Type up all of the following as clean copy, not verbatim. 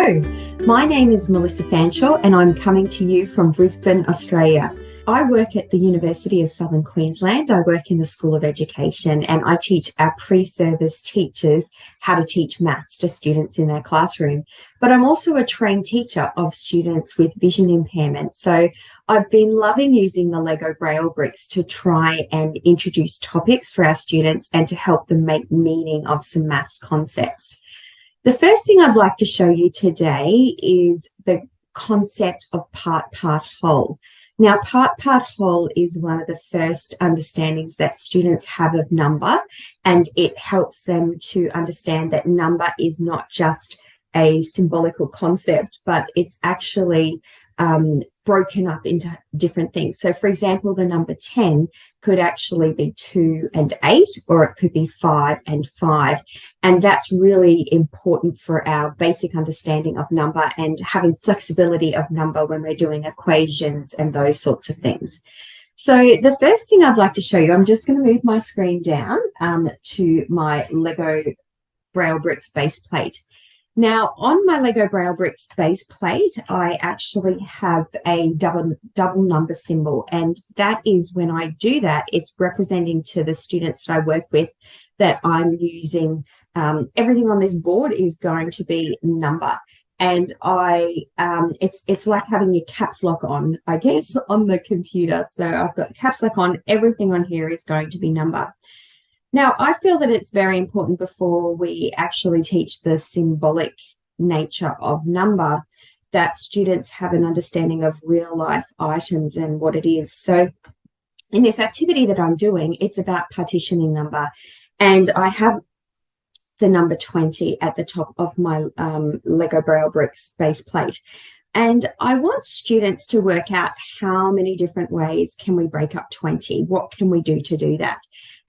Hello, my name is Melissa Fanshawe and I'm coming to you from Brisbane, Australia. I work at the University of Southern Queensland. I work in the School of Education and I teach our pre-service teachers how to teach maths to students in their classroom. But I'm also a trained teacher of students with vision impairment. So I've been loving using the LEGO Braille Bricks to try and introduce topics for our students and to help them make meaning of some maths concepts. The first thing I'd like to show you today is the concept of part-part-whole. Now, part-part-whole is one of the first understandings that students have of number, and it helps them to understand that number is not just a symbolical concept, but it's actually broken up into different things. So, for example, the number 10 could actually be 2 and 8, or it could be 5 and 5. And that's really important for our basic understanding of number and having flexibility of number when we're doing equations and those sorts of things. So the first thing I'd like to show you, I'm just going to move my screen down to my LEGO Braille Bricks base plate. Now, on my LEGO Braille Bricks base plate, I actually have a double number symbol, and that is when I do that, it's representing to the students that I work with that I'm using, everything on this board is going to be number. And it's like having your caps lock on, I guess, on the computer. So I've got caps lock on, everything on here is going to be number. Now, I feel that it's very important before we actually teach the symbolic nature of number that students have an understanding of real life items and what it is. So in this activity that I'm doing, it's about partitioning number. And I have the number 20 at the top of my LEGO Braille Bricks base plate. And I want students to work out how many different ways can we break up 20? What can we do to do that?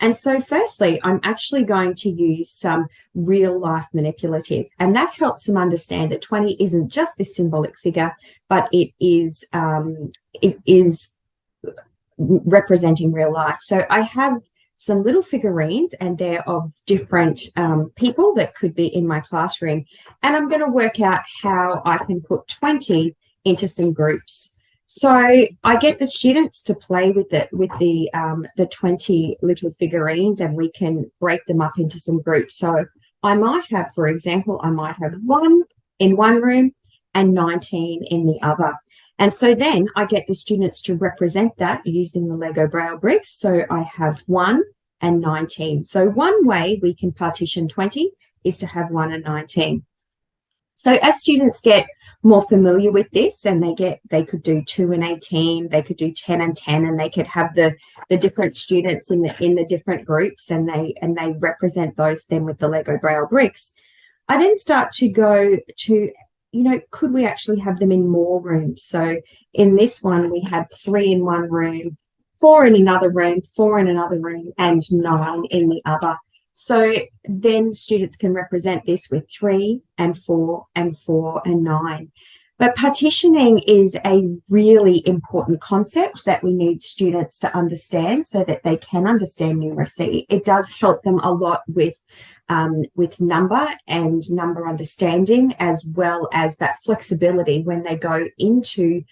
And so firstly, I'm actually going to use some real life manipulatives, and that helps them understand that 20 isn't just this symbolic figure, but it is representing real life. So I have some little figurines, and they're of different people that could be in my classroom. And I'm going to work out how I can put 20 into some groups. So I get the students to play with the 20 little figurines, and we can break them up into some groups. So I might have, for example, I might have 1 in one room and 19 in the other. And so then I get the students to represent that using the LEGO Braille Bricks. So I have 1 and 19. So one way we can partition 20 is to have 1 and 19. So as students get more familiar with this, and they could do 2 and 18, they could do 10 and 10, and they could have the different students in the different groups, and they represent those then with the LEGO Braille Bricks. I then start to go to, could we actually have them in more rooms? So in this one, we had 3 in one room, 4 in another room, 4 in another room, and 9 in the other. So then students can represent this with 3 and 4 and 4 and 9. But partitioning is a really important concept that we need students to understand so that they can understand numeracy. It does help them a lot with number and number understanding, as well as that flexibility when they go into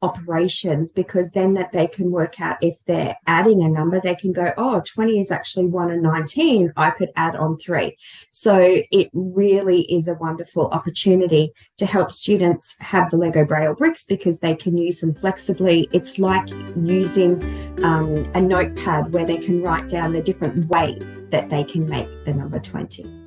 operations, because then that they can work out if they're adding a number, they can go, oh, 20 is actually 1 and 19, I could add on 3. So it really is a wonderful opportunity to help students have the LEGO Braille Bricks because they can use them flexibly. It's like using a notepad where they can write down the different ways that they can make the number 20.